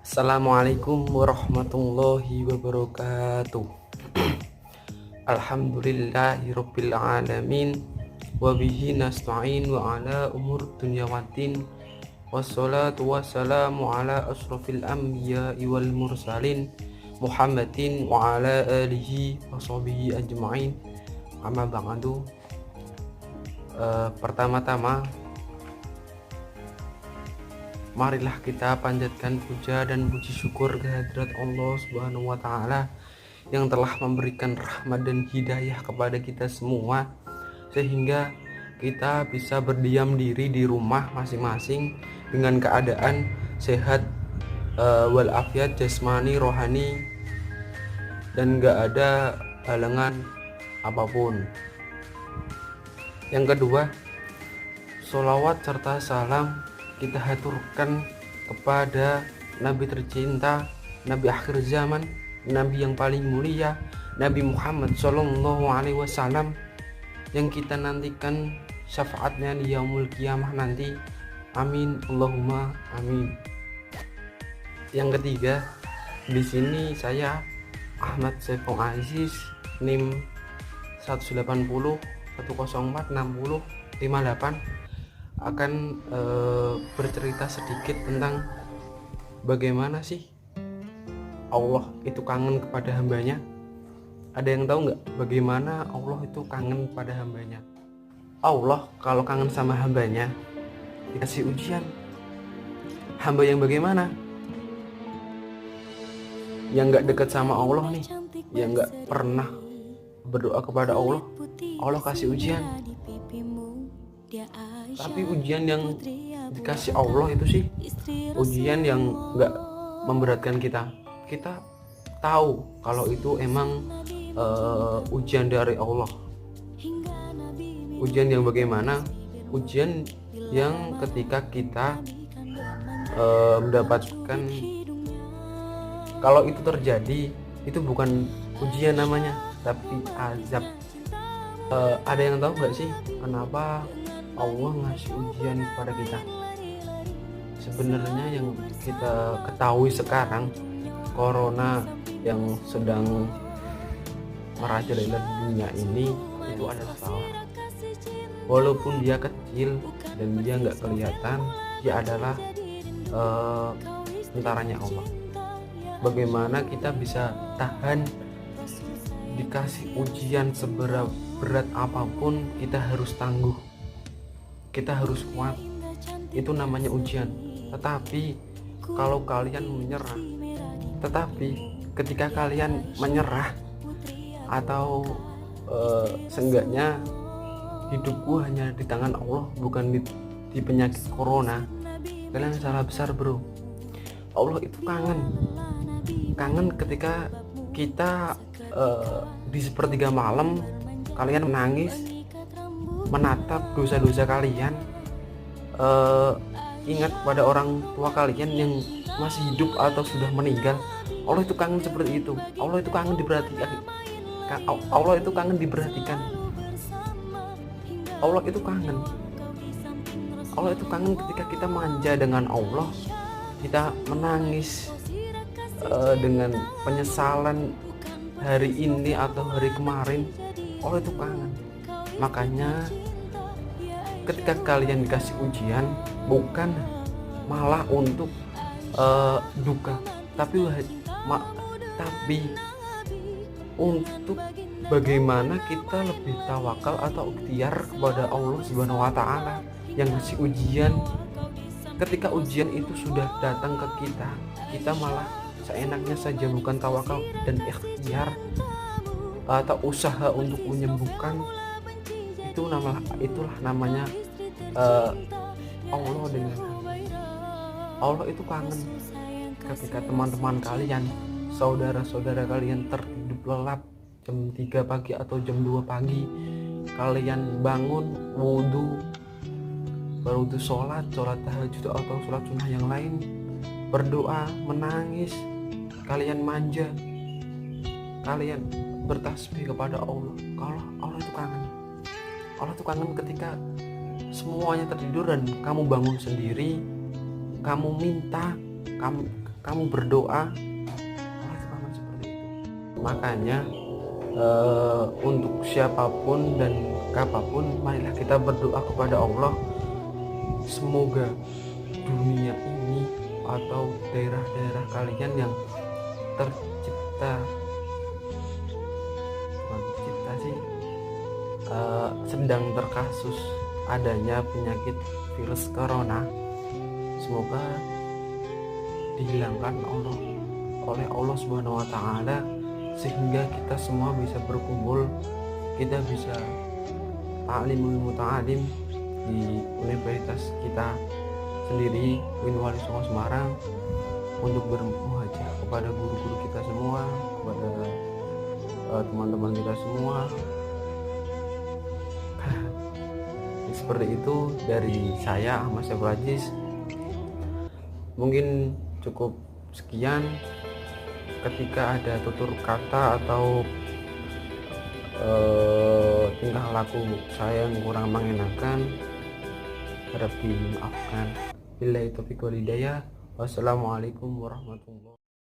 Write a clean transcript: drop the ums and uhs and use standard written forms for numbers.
Assalamualaikum warahmatullahi wabarakatuh. Alhamdulillahirabbil alamin wa bihi nasta'in wa ala umur dunya waddin. Wassalatu wassalamu ala asrofil anbiya'i wal mursalin Muhammadin wa ala alihi wa sahbihi ajma'in. Amma ba'du. Pertama-tama marilah kita panjatkan puja dan puji syukur kehadirat Allah Subhanahu wa taala yang telah memberikan rahmat dan hidayah kepada kita semua sehingga kita bisa berdiam diri di rumah masing-masing dengan keadaan sehat walafiat jasmani rohani dan gak ada halangan apapun. Yang kedua, sholawat serta salam kita haturkan kepada Nabi tercinta, Nabi akhir zaman, Nabi yang paling mulia, Nabi Muhammad Sallallahu Alaihi Wasallam, yang kita nantikan syafaatnya di yaumul kiamah nanti. Amin Allahumma amin. Yang ketiga, di sini saya Ahmad Saiful Aziz, NIM 180 104 60 58 akan bercerita sedikit tentang bagaimana sih Allah itu kangen kepada hambanya. Ada yang tahu nggak bagaimana Allah itu kangen pada hambanya? Allah kalau kangen sama hambanya dikasih ujian. Hamba yang bagaimana? Yang nggak dekat sama Allah nih, yang nggak pernah berdoa kepada Allah, Allah kasih ujian. Tapi ujian yang dikasih Allah itu sih ujian yang gak memberatkan kita. Kita tahu kalau itu emang ujian dari Allah. Ujian yang bagaimana? Ujian yang ketika kita mendapatkan, kalau itu terjadi itu bukan ujian namanya, tapi azab. Ada yang tahu gak sih kenapa Allah ngasih ujian kepada kita? Sebenarnya yang kita ketahui sekarang, corona yang sedang merajalela dunia ini itu ada salah. Walaupun dia kecil dan dia nggak kelihatan, dia adalah tentaranya Allah. Bagaimana kita bisa tahan dikasih ujian seberat apapun, kita harus tangguh. Kita harus kuat, itu namanya ujian. Tetapi kalau kalian menyerah, ketika kalian menyerah atau seenggaknya hidupku hanya di tangan Allah bukan di penyakit corona, kalian salah besar bro. Allah itu kangen ketika kita di sepertiga malam kalian menangis menatap dosa-dosa kalian, ingat pada orang tua kalian yang masih hidup atau sudah meninggal. Allah itu kangen seperti itu. Allah itu kangen diperhatikan. Allah itu kangen diperhatikan. Allah itu kangen. Allah itu kangen ketika kita manja dengan Allah, kita menangis dengan penyesalan hari ini atau hari kemarin. Allah itu kangen. Makanya ketika kalian dikasih ujian, bukan malah untuk duka, tapi untuk bagaimana kita lebih tawakal atau ikhtiar kepada Allah Subhanahu wa taala yang ngasih ujian. Ketika ujian itu sudah datang ke kita malah seenaknya saja bukan tawakal dan ikhtiar atau usaha untuk menyembuhkan. Itulah namanya Allah dengan Allah itu kangen ketika teman-teman kalian, saudara-saudara kalian tertidur lelap jam 3 pagi atau jam 2 pagi, kalian bangun wudhu, baru itu sholat tahajud atau sholat sunnah yang lain, berdoa, menangis, kalian manja, kalian bertasbih kepada Allah. Kalau Allah itu kangen. Allah itu kangen ketika semuanya tertidur dan kamu bangun sendiri, kamu minta, kamu berdoa, Allah juga akan seperti itu. Makanya untuk siapapun dan kapanpun, marilah kita berdoa kepada Allah, semoga dunia ini atau daerah-daerah kalian yang tercipta bukan tercipta sih, sedang terkasus adanya penyakit virus corona, semoga dihilangkan oleh Allah Subhanahu wa taala, sehingga kita semua bisa berkumpul, kita bisa ta'limul muta'alim di universitas kita sendiri, Wali Songo Semarang, untuk bermuhajah kepada guru-guru kita semua, kepada teman-teman kita semua. Seperti itu dari saya, Ahmad Syaful Aziz. Mungkin cukup sekian. Ketika ada tutur kata atau tingkah laku saya yang kurang mengenakan, harap dimaafkan. Billahi taufiq wal hidayah. Wassalamualaikum warahmatullahi wabarakatuh.